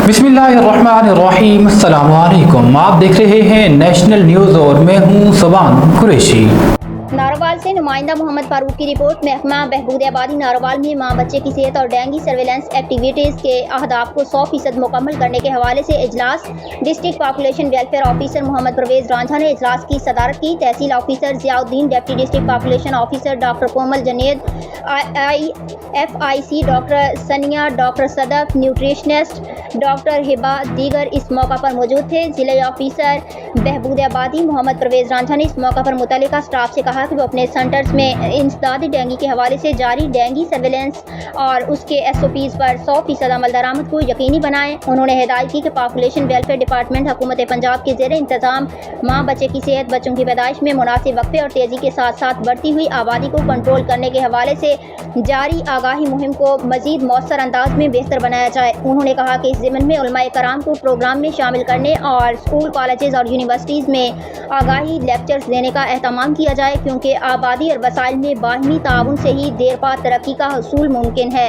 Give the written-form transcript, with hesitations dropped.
बिस्मिल्लाहिर्रहमानिर्रहीम। अस्सलाम वालेकुम। आप देख रहे हैं नेशनल न्यूज़ और मैं हूं सुबान कुरैशी। नारोवाल से नुमाइंदा मोहम्मद फारूक की रिपोर्ट। महकमा बहबूद आबादी नारोवाल में माँ बच्चे की सेहत और डेंगू सर्वेलेंस एक्टिविटीज़ के अहदाफ को 100% मुकम्मल करने के हवाले से इजलास। District population welfare officer Mohammad Parvez Ranjha ने इजलास की सदारत की। Tehsil officer Ziauddin, deputy district population officer doctor Komal Junaid, FIC doctor Sania, doctor Sadaf, nutritionist doctor Hiba दीगर इस मौका पर मौजूद थे। ज़िला ऑफिसर बहबूद आबादी मोहम्मद परवेज़ रांझा ने इस मौका पर मुतल्लिका स्टाफ से कहा कि वो अपने सेंटर्स में इंसदाद डेंगू के हवाले से जारी डेंगू सर्वेलेंस और उसके SOPs पर 100% अमल दरामद को यकीनी बनाएं। उन्होंने हिदायत की कि पॉपुलेशन वेलफेयर डिपार्टमेंट हुकूमत पंजाब के ज़ेर इंतज़ाम माँ बच्चे की सेहत, बच्चों की पैदाइश में मुनासिब वक्फे और तेज़ी के साथ साथ बढ़ती हुई आबादी को कंट्रोल करने के हवाले से जारी आगाही मुहिम को मज़ीद मौसर अंदाज में बेहतर बनाया जाए। उन्होंने कहा कि इस ज़िम्न में उलमाए कराम को प्रोग्राम में शामिल करने और स्कूल, कॉलेजेस और यूनिवर्सिटीज़ में आगाही लेक्चर्स देने का एहतमाम किया जाए, क्योंकि आबादी और वसाइल में बाहमी ताउन से ही देर पा तरक्की का हसूल मुमकिन है।